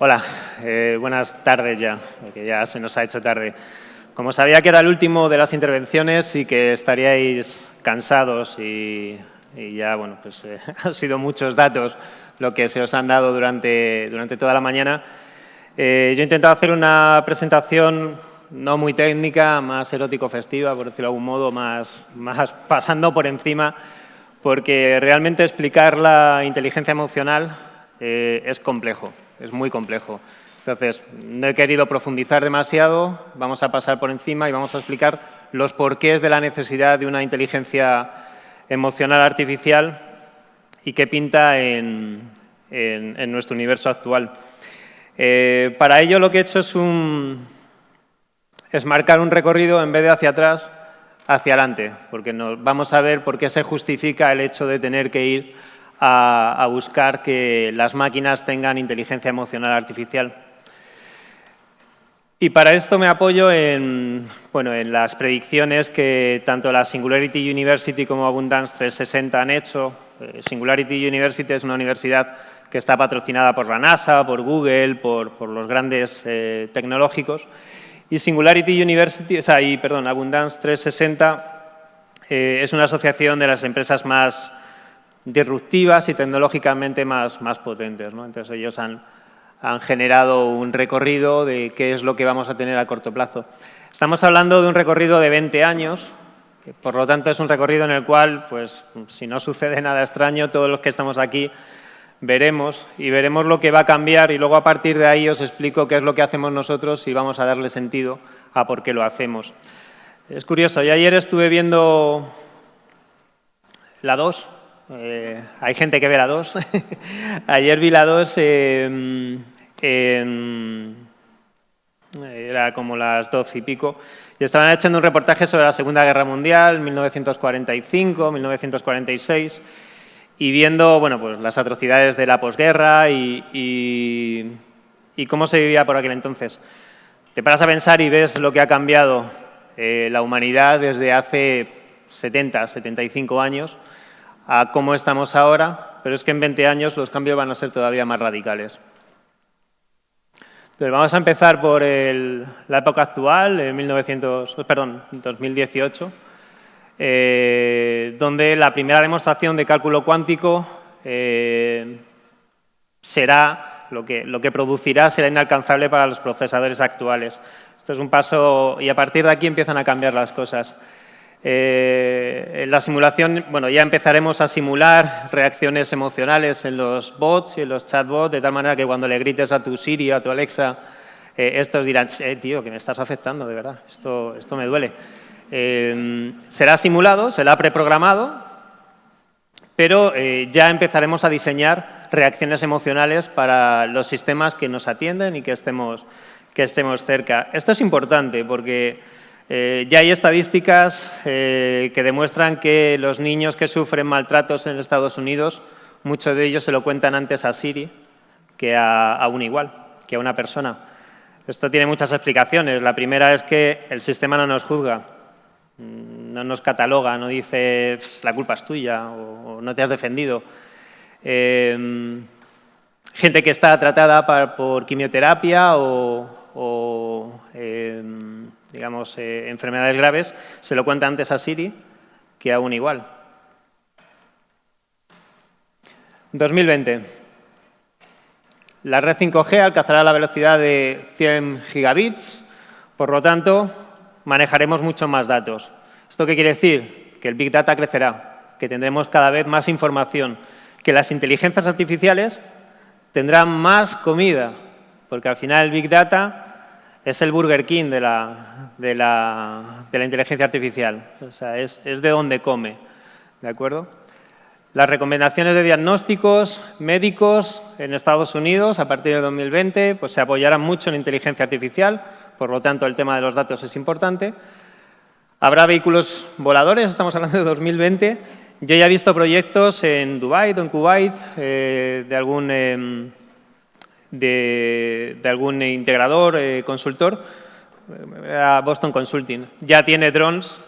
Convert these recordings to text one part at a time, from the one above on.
Hola, buenas tardes ya, porque ya se nos ha hecho tarde. Como sabía que era el último de las intervenciones y que estaríais cansados y ya, bueno, pues han sido muchos datos lo que se os han dado durante toda la mañana, yo he intentado hacer una presentación no muy técnica, más erótico-festiva, por decirlo de algún modo, más pasando por encima, porque realmente explicar la inteligencia emocional es complejo. Es muy complejo. Entonces, no he querido profundizar demasiado, vamos a pasar por encima y vamos a explicar los porqués de la necesidad de una inteligencia emocional artificial y qué pinta en nuestro universo actual. Para ello lo que he hecho es marcar un recorrido en vez de hacia atrás, hacia adelante, porque vamos a ver por qué se justifica el hecho de tener que ir a buscar que las máquinas tengan inteligencia emocional artificial. Y para esto me apoyo en las predicciones que tanto la Singularity University como Abundance 360 han hecho. Singularity University es una universidad que está patrocinada por la NASA, por Google, por los grandes tecnológicos. Y Singularity University, Abundance 360 es una asociación de las empresas más disruptivas y tecnológicamente más potentes, ¿no? Entonces ellos han generado un recorrido de qué es lo que vamos a tener a corto plazo. Estamos hablando de un recorrido de 20 años, que por lo tanto es un recorrido en el cual, pues, si no sucede nada extraño, todos los que estamos aquí veremos lo que va a cambiar y luego a partir de ahí os explico qué es lo que hacemos nosotros y vamos a darle sentido a por qué lo hacemos. Es curioso, yo ayer estuve viendo la 2. Hay gente que ve la 2. Ayer vi la 2, era como las 12 y pico, y estaban echando un reportaje sobre la Segunda Guerra Mundial, 1945, 1946, y viendo pues, las atrocidades de la posguerra y cómo se vivía por aquel entonces. Te paras a pensar y ves lo que ha cambiado la humanidad desde hace 70, 75 años, a cómo estamos ahora, pero es que en 20 años los cambios van a ser todavía más radicales. Entonces, vamos a empezar por la época actual, 2018, donde la primera demostración de cálculo cuántico será, lo que producirá será inalcanzable para los procesadores actuales. Esto es un paso y a partir de aquí empiezan a cambiar las cosas. En la simulación, ya empezaremos a simular reacciones emocionales en los bots y en los chatbots, de tal manera que cuando le grites a tu Siri o a tu Alexa, estos dirán, tío, que me estás afectando, de verdad, esto me duele. Será simulado, será preprogramado, pero ya empezaremos a diseñar reacciones emocionales para los sistemas que nos atienden y que estemos cerca. Esto es importante porque ya hay estadísticas que demuestran que los niños que sufren maltratos en Estados Unidos, muchos de ellos se lo cuentan antes a Siri que a un igual, que a una persona. Esto tiene muchas explicaciones. La primera es que el sistema no nos juzga, no nos cataloga, no dice la culpa es tuya o no te has defendido. Gente que está tratada por quimioterapia o enfermedades graves, se lo cuenta antes a Siri que a un igual. 2020. La red 5G alcanzará la velocidad de 100 gigabits, por lo tanto, manejaremos muchos más datos. ¿Esto qué quiere decir? Que el Big Data crecerá, que tendremos cada vez más información, que las inteligencias artificiales tendrán más comida, porque al final el Big Data es el Burger King de la inteligencia artificial, o sea, es de donde come, ¿de acuerdo? Las recomendaciones de diagnósticos médicos en Estados Unidos a partir de 2020 pues, se apoyarán mucho en inteligencia artificial, por lo tanto el tema de los datos es importante. Habrá vehículos voladores, estamos hablando de 2020. Yo ya he visto proyectos en Dubái o en Kuwait de algún integrador, consultor, Boston Consulting. Ya tiene drones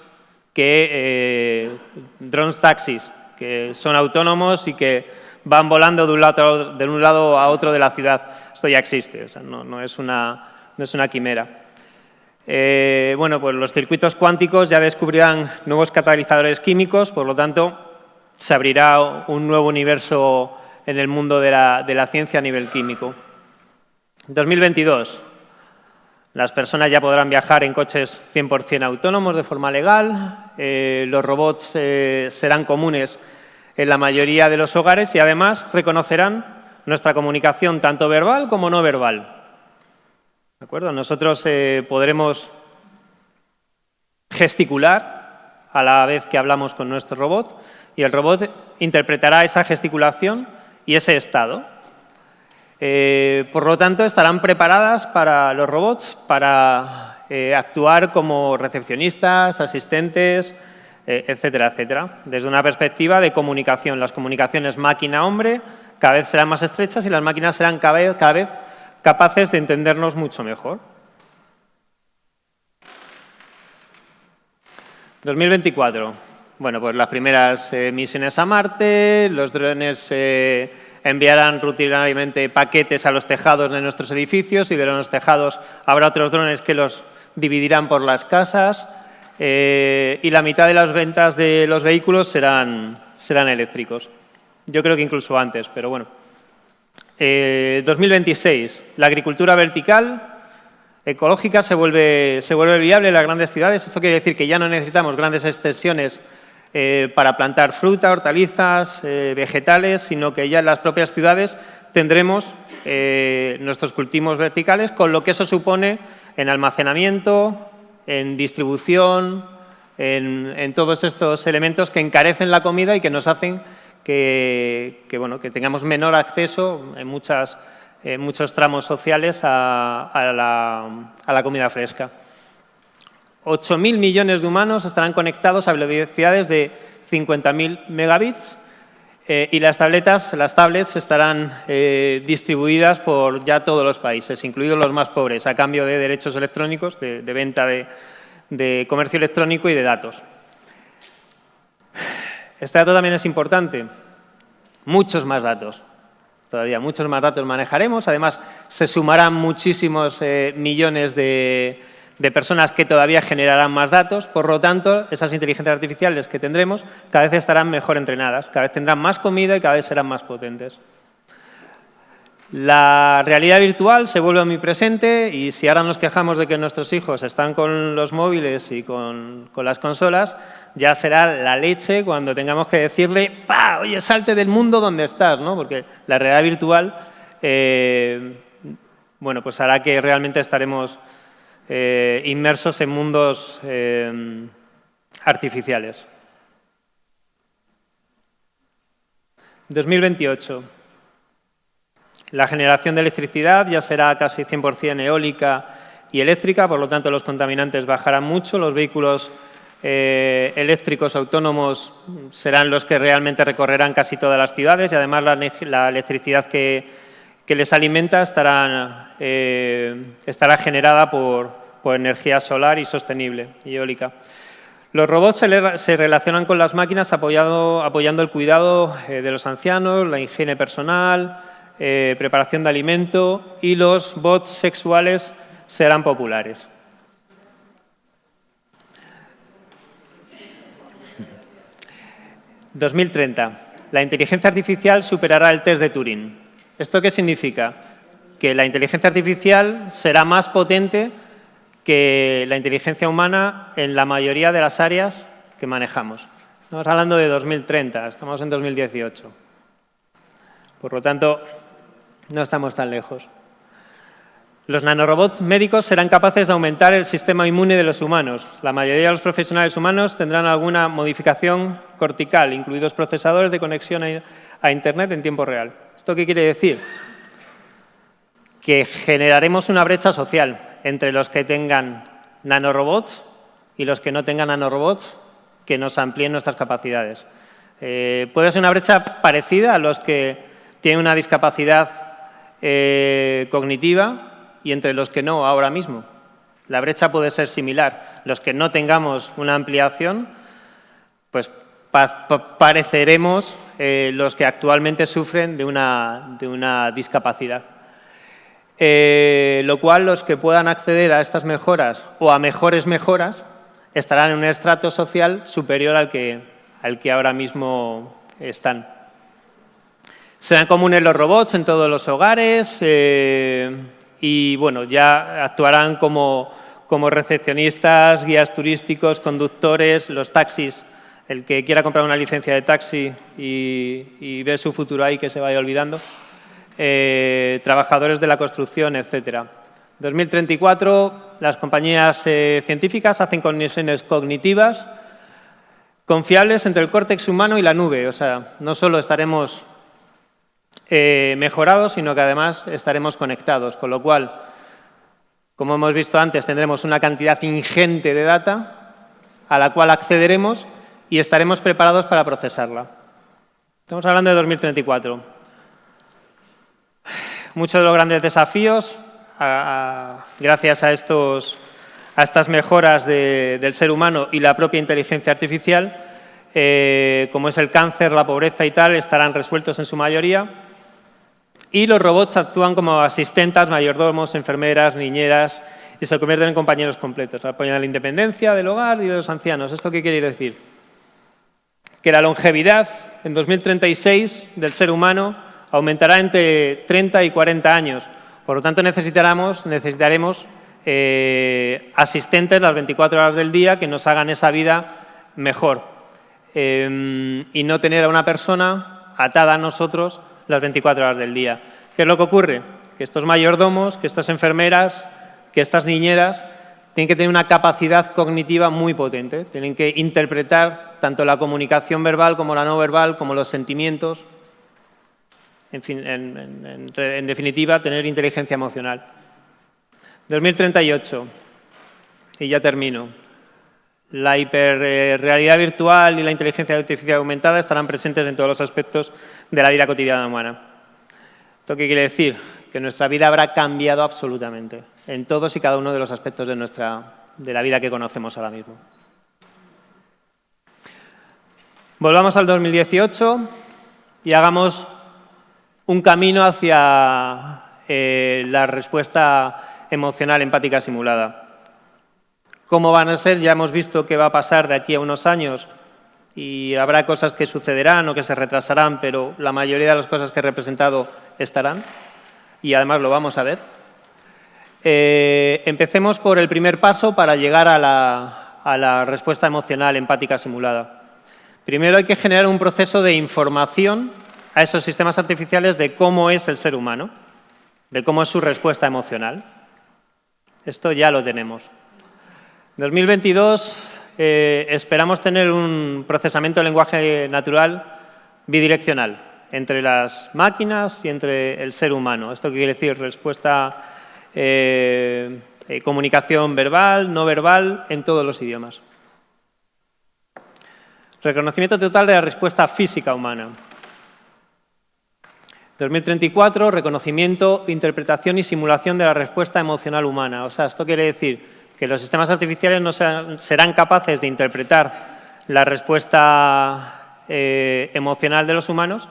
drones taxis, que son autónomos y que van volando de un lado a otro de la ciudad. Esto ya existe, o sea, no es una quimera. Bueno, pues los circuitos cuánticos ya descubrirán nuevos catalizadores químicos, por lo tanto, se abrirá un nuevo universo en el mundo de la ciencia a nivel químico. 2022. Las personas ya podrán viajar en coches 100% autónomos de forma legal, los robots serán comunes en la mayoría de los hogares y además reconocerán nuestra comunicación tanto verbal como no verbal. ¿De acuerdo? Nosotros podremos gesticular a la vez que hablamos con nuestro robot y el robot interpretará esa gesticulación y ese estado. Por lo tanto, estarán preparadas para los robots para actuar como recepcionistas, asistentes, etcétera, etcétera. Desde una perspectiva de comunicación, las comunicaciones máquina-hombre cada vez serán más estrechas y las máquinas serán cada vez capaces de entendernos mucho mejor. 2024. Bueno, pues las primeras misiones a Marte, los drones enviarán rutinariamente paquetes a los tejados de nuestros edificios y de los tejados habrá otros drones que los dividirán por las casas y la mitad de las ventas de los vehículos serán eléctricos. Yo creo que incluso antes, pero bueno. 2026. La agricultura vertical ecológica se vuelve viable en las grandes ciudades. Esto quiere decir que ya no necesitamos grandes extensiones para plantar fruta, hortalizas, vegetales, sino que ya en las propias ciudades tendremos nuestros cultivos verticales, con lo que eso supone en almacenamiento, en distribución, en todos estos elementos que encarecen la comida y que nos hacen que tengamos menor acceso en muchos tramos sociales a la comida fresca. 8.000 millones de humanos estarán conectados a velocidades de 50.000 megabits y las tablets estarán distribuidas por ya todos los países, incluidos los más pobres, a cambio de derechos electrónicos, de venta de comercio electrónico y de datos. Este dato también es importante. Muchos más datos. Todavía muchos más datos manejaremos. Además, se sumarán muchísimos millones de personas que todavía generarán más datos. Por lo tanto, esas inteligencias artificiales que tendremos cada vez estarán mejor entrenadas, cada vez tendrán más comida y cada vez serán más potentes. La realidad virtual se vuelve omnipresente y si ahora nos quejamos de que nuestros hijos están con los móviles y con las consolas, ya será la leche cuando tengamos que decirle ¡pah! Oye, salte del mundo donde estás, ¿no? Porque la realidad virtual pues hará que realmente estaremos inmersos en mundos artificiales. 2028. La generación de electricidad ya será casi 100% eólica y eléctrica, por lo tanto los contaminantes bajarán mucho, los vehículos eléctricos autónomos serán los que realmente recorrerán casi todas las ciudades y además la electricidad que les alimenta estará generada por energía solar y sostenible, y eólica. Los robots se relacionan con las máquinas apoyando el cuidado de los ancianos, la higiene personal, preparación de alimento y los bots sexuales serán populares. ...2030... La inteligencia artificial superará el test de Turing. ¿Esto qué significa? Que la inteligencia artificial será más potente que la inteligencia humana en la mayoría de las áreas que manejamos. Estamos hablando de 2030, estamos en 2018. Por lo tanto, no estamos tan lejos. Los nanorobots médicos serán capaces de aumentar el sistema inmune de los humanos. La mayoría de los profesionales humanos tendrán alguna modificación cortical, incluidos procesadores de conexión a Internet en tiempo real. ¿Esto qué quiere decir? Que generaremos una brecha social entre los que tengan nanorobots y los que no tengan nanorobots que nos amplíen nuestras capacidades. Puede ser una brecha parecida a los que tienen una discapacidad cognitiva y entre los que no ahora mismo. La brecha puede ser similar. Los que no tengamos una ampliación, pues pareceremos los que actualmente sufren de una discapacidad. Lo cual los que puedan acceder a estas mejoras o a mejores mejoras estarán en un estrato social superior al que ahora mismo están. Serán comunes los robots en todos los hogares y bueno, ya actuarán como recepcionistas, guías turísticos, conductores, los taxis. El que quiera comprar una licencia de taxi y ve su futuro ahí que se vaya olvidando. Trabajadores de la construcción, etcétera. 2034, las compañías científicas hacen conexiones cognitivas confiables entre el córtex humano y la nube. O sea, no solo estaremos mejorados, sino que además estaremos conectados, con lo cual, como hemos visto antes, tendremos una cantidad ingente de data a la cual accederemos y estaremos preparados para procesarla. Estamos hablando de 2034. Muchos de los grandes desafíos, gracias a estas mejoras del ser humano y la propia inteligencia artificial, como es el cáncer, la pobreza y tal, estarán resueltos en su mayoría. Y los robots actúan como asistentes, mayordomos, enfermeras, niñeras y se convierten en compañeros completos. Apoyan a la independencia del hogar y de los ancianos. ¿Esto qué quiere decir? Que la longevidad en 2036 del ser humano aumentará entre 30 y 40 años. Por lo tanto, necesitaremos asistentes las 24 horas del día que nos hagan esa vida mejor y no tener a una persona atada a nosotros las 24 horas del día. ¿Qué es lo que ocurre? Que estos mayordomos, que estas enfermeras, que estas niñeras tienen que tener una capacidad cognitiva muy potente. Tienen que interpretar tanto la comunicación verbal como la no verbal, como los sentimientos. En fin, en definitiva, tener inteligencia emocional. 2038, y ya termino. La hiperrealidad virtual y la inteligencia artificial aumentada estarán presentes en todos los aspectos de la vida cotidiana humana. ¿Esto qué quiere decir? Que nuestra vida habrá cambiado absolutamente, en todos y cada uno de los aspectos de la vida que conocemos ahora mismo. Volvamos al 2018 y hagamos un camino hacia la respuesta emocional empática simulada. ¿Cómo van a ser? Ya hemos visto qué va a pasar de aquí a unos años y habrá cosas que sucederán o que se retrasarán, pero la mayoría de las cosas que he representado estarán y además lo vamos a ver. Empecemos por el primer paso para llegar a la respuesta emocional empática simulada. Primero hay que generar un proceso de información a esos sistemas artificiales de cómo es el ser humano, de cómo es su respuesta emocional. Esto ya lo tenemos. En 2022 esperamos tener un procesamiento de lenguaje natural bidireccional entre las máquinas y entre el ser humano. Esto quiere decir respuesta, comunicación verbal, no verbal, en todos los idiomas. Reconocimiento total de la respuesta física humana. 2034, reconocimiento, interpretación y simulación de la respuesta emocional humana. O sea, esto quiere decir que los sistemas artificiales no serán capaces de interpretar la respuesta emocional de los humanos,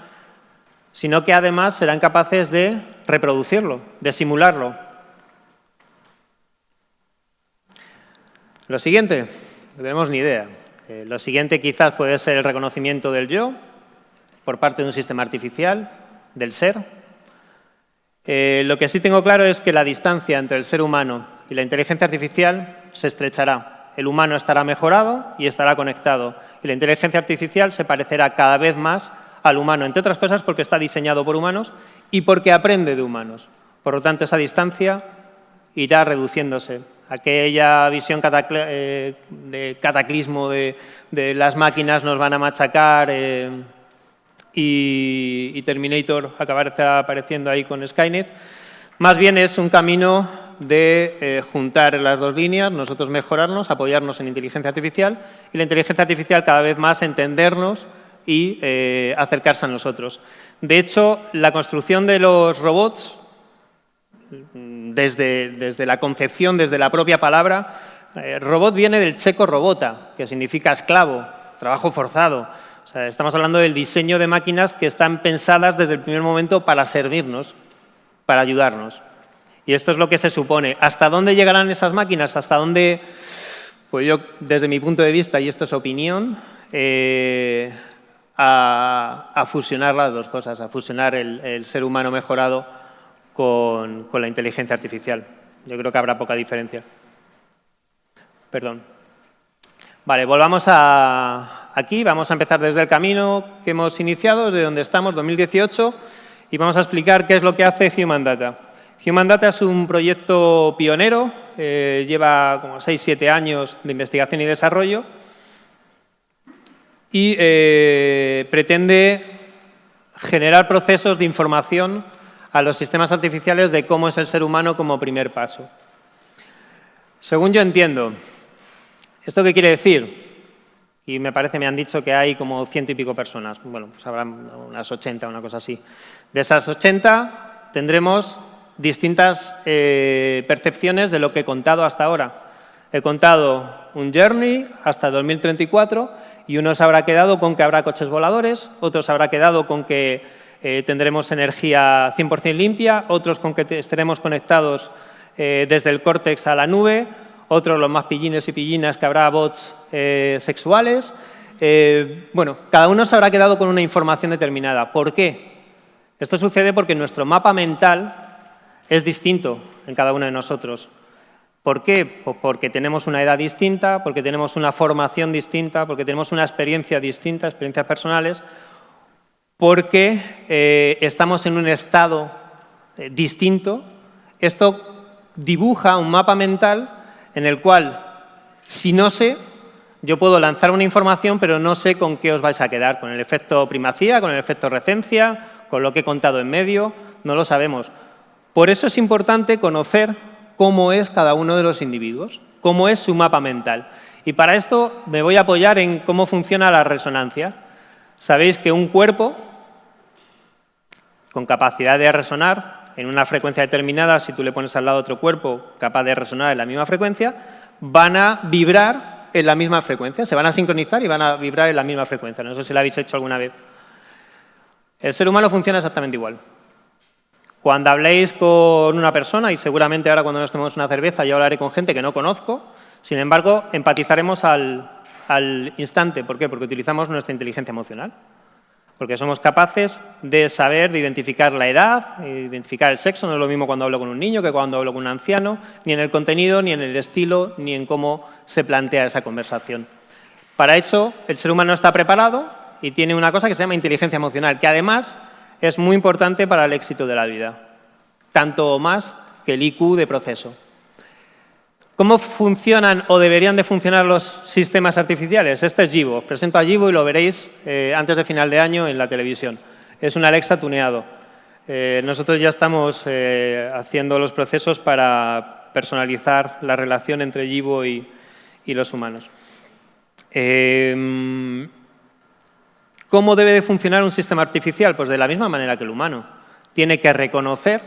sino que además serán capaces de reproducirlo, de simularlo. Lo siguiente, no tenemos ni idea. Lo siguiente quizás puede ser el reconocimiento del yo por parte de un sistema artificial, del ser. Lo que sí tengo claro es que la distancia entre el ser humano y la inteligencia artificial se estrechará. El humano estará mejorado y estará conectado. Y la inteligencia artificial se parecerá cada vez más al humano, entre otras cosas porque está diseñado por humanos y porque aprende de humanos. Por lo tanto, esa distancia irá reduciéndose. Aquella visión de cataclismo de las máquinas nos van a machacar y Terminator acabará apareciendo ahí con Skynet, más bien es un camino de juntar las dos líneas, nosotros mejorarnos, apoyarnos en inteligencia artificial y la inteligencia artificial cada vez más entendernos y acercarse a nosotros. De hecho, la construcción de los robots, desde la concepción, desde la propia palabra, robot viene del checo robota, que significa esclavo, trabajo forzado. O sea, estamos hablando del diseño de máquinas que están pensadas desde el primer momento para servirnos, para ayudarnos. Y esto es lo que se supone. ¿Hasta dónde llegarán esas máquinas? ¿Hasta dónde? Pues yo, desde mi punto de vista, y esto es opinión, a fusionar las dos cosas, a fusionar el ser humano mejorado con la inteligencia artificial. Yo creo que habrá poca diferencia. Perdón. Vale, volvamos aquí. Vamos a empezar desde el camino que hemos iniciado, desde donde estamos, 2018, y vamos a explicar qué es lo que hace Human Data. Human Data es un proyecto pionero, lleva como 6-7 años de investigación y desarrollo y pretende generar procesos de información a los sistemas artificiales de cómo es el ser humano como primer paso. Según yo entiendo, ¿esto qué quiere decir? Y me han dicho que hay como 100 y pico personas. Bueno, pues habrá unas 80, una cosa así. De esas 80 tendremos distintas percepciones de lo que he contado hasta ahora. He contado un journey hasta 2034 y uno se habrá quedado con que habrá coches voladores, otros habrá quedado con que tendremos energía 100% limpia, otros con que estaremos conectados desde el córtex a la nube, otros, los más pillines y pillinas, que habrá bots sexuales. Bueno, cada uno se habrá quedado con una información determinada. ¿Por qué? Esto sucede porque nuestro mapa mental es distinto en cada uno de nosotros. ¿Por qué? Pues porque tenemos una edad distinta, porque tenemos una formación distinta, porque tenemos una experiencia distinta, experiencias personales, porque estamos en un estado distinto. Esto dibuja un mapa mental en el cual, si no sé, yo puedo lanzar una información, pero no sé con qué os vais a quedar, con el efecto primacía, con el efecto recencia, con lo que he contado en medio, no lo sabemos. Por eso es importante conocer cómo es cada uno de los individuos, cómo es su mapa mental. Y para esto me voy a apoyar en cómo funciona la resonancia. Sabéis que un cuerpo con capacidad de resonar en una frecuencia determinada, si tú le pones al lado otro cuerpo capaz de resonar en la misma frecuencia, van a vibrar en la misma frecuencia, se van a sincronizar y van a vibrar en la misma frecuencia. No sé si lo habéis hecho alguna vez. El ser humano funciona exactamente igual. Cuando habléis con una persona, y seguramente ahora cuando nos tomemos una cerveza yo hablaré con gente que no conozco, sin embargo, empatizaremos al instante. ¿Por qué? Porque utilizamos nuestra inteligencia emocional. Porque somos capaces de saber, de identificar la edad, de identificar el sexo. No es lo mismo cuando hablo con un niño que cuando hablo con un anciano, ni en el contenido, ni en el estilo, ni en cómo se plantea esa conversación. Para eso, el ser humano está preparado y tiene una cosa que se llama inteligencia emocional, que además es muy importante para el éxito de la vida, tanto o más que el IQ de proceso. ¿Cómo funcionan o deberían de funcionar los sistemas artificiales? Este es Jibo. Os presento a Jibo y lo veréis antes de final de año en la televisión. Es un Alexa tuneado. Nosotros ya estamos haciendo los procesos para personalizar la relación entre Jibo y los humanos. ¿Cómo debe de funcionar un sistema artificial? Pues de la misma manera que el humano. Tiene que reconocer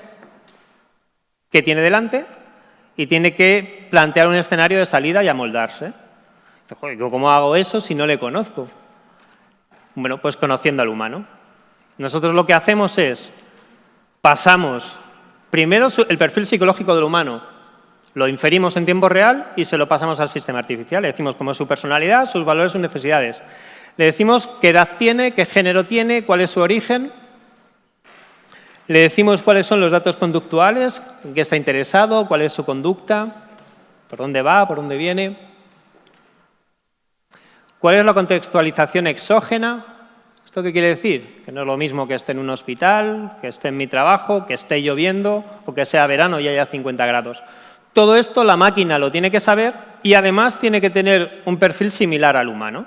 qué tiene delante y tiene que plantear un escenario de salida y amoldarse. Joder, ¿cómo hago eso si no le conozco? Bueno, pues conociendo al humano. Nosotros lo que hacemos es, pasamos primero el perfil psicológico del humano, lo inferimos en tiempo real y se lo pasamos al sistema artificial. Le decimos cómo es su personalidad, sus valores, sus necesidades. Le decimos qué edad tiene, qué género tiene, cuál es su origen. Le decimos cuáles son los datos conductuales, en qué está interesado, cuál es su conducta, por dónde va, por dónde viene. ¿Cuál es la contextualización exógena? ¿Esto qué quiere decir? Que no es lo mismo que esté en un hospital, que esté en mi trabajo, que esté lloviendo o que sea verano y haya 50 grados. Todo esto la máquina lo tiene que saber y además tiene que tener un perfil similar al humano.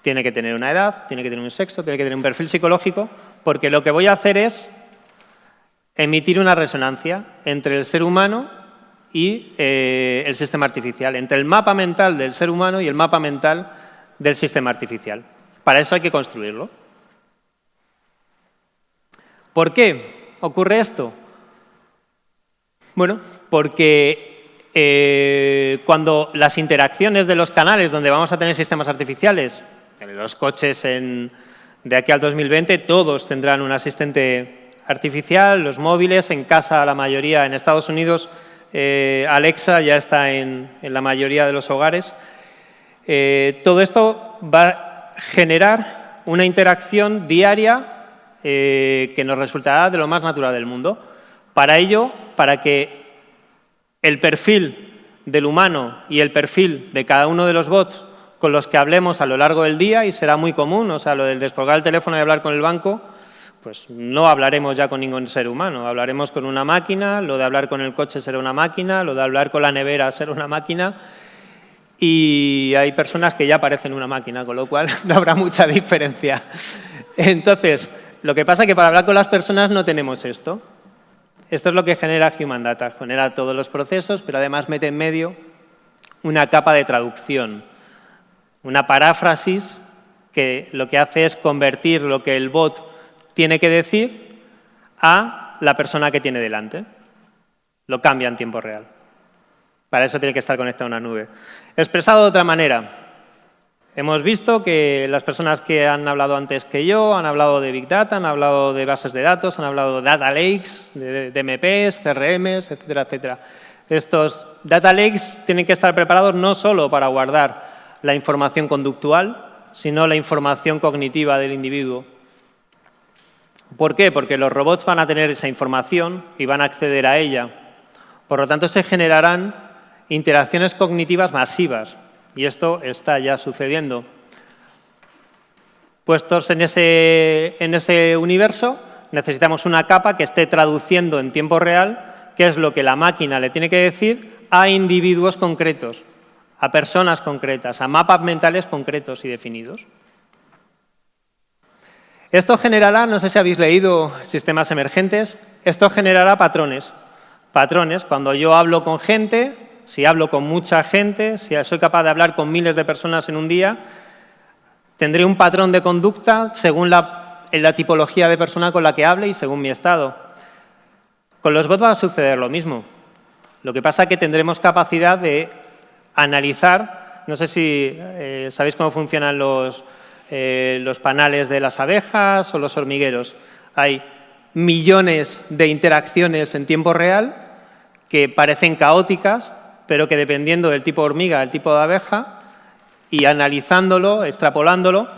Tiene que tener una edad, tiene que tener un sexo, tiene que tener un perfil psicológico, porque lo que voy a hacer es emitir una resonancia entre el ser humano y el sistema artificial, entre el mapa mental del ser humano y el mapa mental del sistema artificial. Para eso hay que construirlo. ¿Por qué ocurre esto? Bueno, porque cuando las interacciones de los canales donde vamos a tener sistemas artificiales los coches de aquí al 2020, todos tendrán un asistente artificial, los móviles, en casa la mayoría, en Estados Unidos Alexa ya está en la mayoría de los hogares. Todo esto va a generar una interacción diaria que nos resultará de lo más natural del mundo. Para ello, para que el perfil del humano y el perfil de cada uno de los bots con los que hablemos a lo largo del día, y será muy común, o sea, lo del descolgar el teléfono y hablar con el banco, pues no hablaremos ya con ningún ser humano, hablaremos con una máquina, lo de hablar con el coche será una máquina, lo de hablar con la nevera será una máquina, y hay personas que ya parecen una máquina, con lo cual no habrá mucha diferencia. Entonces, lo que pasa es que para hablar con las personas no tenemos esto. Esto es lo que genera Human Data, genera todos los procesos, pero además mete en medio una capa de traducción, una paráfrasis que lo que hace es convertir lo que el bot tiene que decir a la persona que tiene delante. Lo cambia en tiempo real. Para eso tiene que estar conectado a una nube. Expresado de otra manera, hemos visto que las personas que han hablado antes que yo han hablado de Big Data, han hablado de bases de datos, han hablado de Data Lakes, de DMPs, CRMs, etcétera, etcétera. Estos Data Lakes tienen que estar preparados no solo para guardar la información conductual, sino la información cognitiva del individuo. ¿Por qué? Porque los robots van a tener esa información y van a acceder a ella. Por lo tanto, se generarán interacciones cognitivas masivas. Y esto está ya sucediendo. Puestos en ese universo, necesitamos una capa que esté traduciendo en tiempo real qué es lo que la máquina le tiene que decir a individuos concretos, a personas concretas, a mapas mentales concretos y definidos. Esto generará, no sé si habéis leído Sistemas Emergentes, esto generará patrones. Patrones, cuando yo hablo con gente, si hablo con mucha gente, si soy capaz de hablar con miles de personas en un día, tendré un patrón de conducta según la tipología de persona con la que hable y según mi estado. Con los bots va a suceder lo mismo. Lo que pasa es que tendremos capacidad de analizar, no sé si sabéis cómo funcionan los panales de las abejas o los hormigueros. Hay millones de interacciones en tiempo real que parecen caóticas, pero que dependiendo del tipo de hormiga, del tipo de abeja, y analizándolo, extrapolándolo,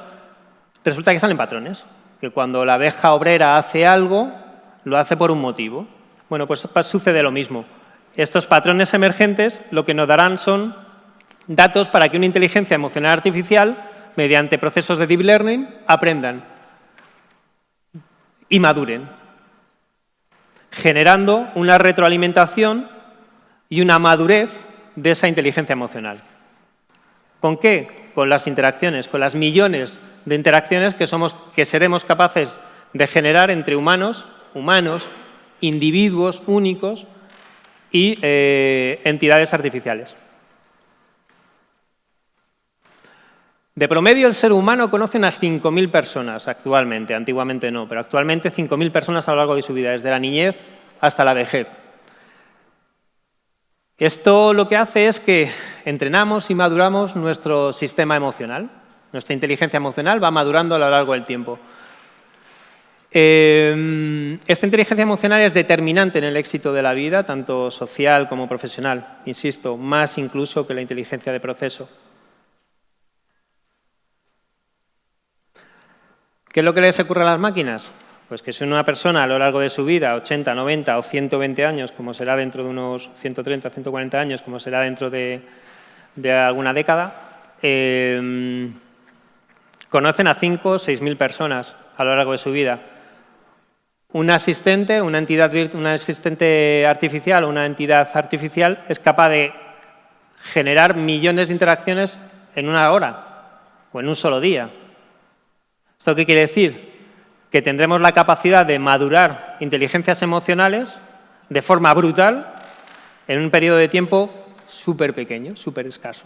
resulta que salen patrones. Que cuando la abeja obrera hace algo, lo hace por un motivo. Bueno, pues sucede lo mismo. Estos patrones emergentes lo que nos darán son datos para que una inteligencia emocional artificial, mediante procesos de deep learning, aprendan y maduren, generando una retroalimentación y una madurez de esa inteligencia emocional. ¿Con qué? Con las interacciones, con las millones de interacciones que seremos capaces de generar entre humanos, individuos únicos y entidades artificiales. De promedio, el ser humano conoce unas 5.000 personas actualmente, antiguamente no, pero actualmente 5.000 personas a lo largo de su vida, desde la niñez hasta la vejez. Esto lo que hace es que entrenamos y maduramos nuestro sistema emocional. Nuestra inteligencia emocional va madurando a lo largo del tiempo. Esta inteligencia emocional es determinante en el éxito de la vida, tanto social como profesional, insisto, más incluso que la inteligencia de proceso. ¿Qué es lo que les ocurre a las máquinas? Pues que si una persona a lo largo de su vida, 80, 90 o 120 años, como será dentro de unos 130, 140 años, como será dentro de alguna década, conocen a 5 o 6.000 personas a lo largo de su vida. Un asistente, una asistente artificial o una entidad artificial es capaz de generar millones de interacciones en una hora o en un solo día. ¿Esto qué quiere decir? Que tendremos la capacidad de madurar inteligencias emocionales de forma brutal en un periodo de tiempo súper pequeño, súper escaso.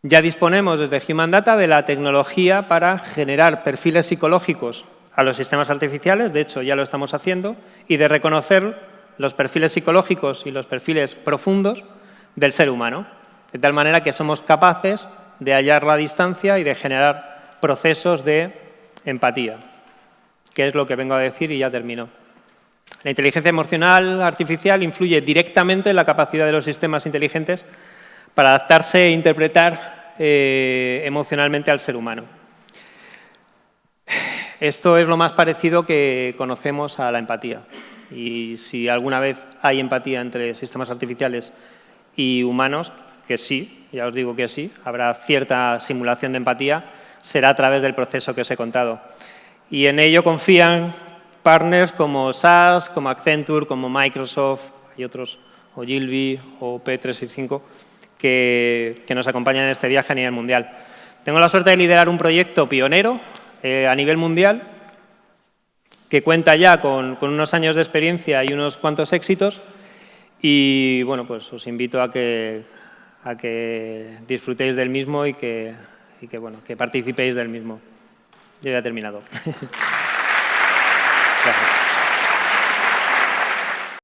Ya disponemos desde Human Data de la tecnología para generar perfiles psicológicos a los sistemas artificiales, de hecho ya lo estamos haciendo, y de reconocer los perfiles psicológicos y los perfiles profundos del ser humano. de tal manera que somos capaces de hallar la distancia y de generar procesos de empatía, que es lo que vengo a decir y ya termino. La inteligencia emocional artificial influye directamente en la capacidad de los sistemas inteligentes para adaptarse e interpretar emocionalmente al ser humano. Esto es lo más parecido que conocemos a la empatía. Y si alguna vez hay empatía entre sistemas artificiales y humanos, que sí, ya os digo que sí, habrá cierta simulación de empatía, será a través del proceso que os he contado. Y en ello confían partners como SAS, como Accenture, como Microsoft, y otros, o Ogilvy, o P365, que nos acompañan en este viaje a nivel mundial. Tengo la suerte de liderar un proyecto pionero a nivel mundial, que cuenta ya con unos años de experiencia y unos cuantos éxitos, y bueno, pues os invito a que disfrutéis del mismo y que participéis del mismo. Yo ya he terminado. Gracias.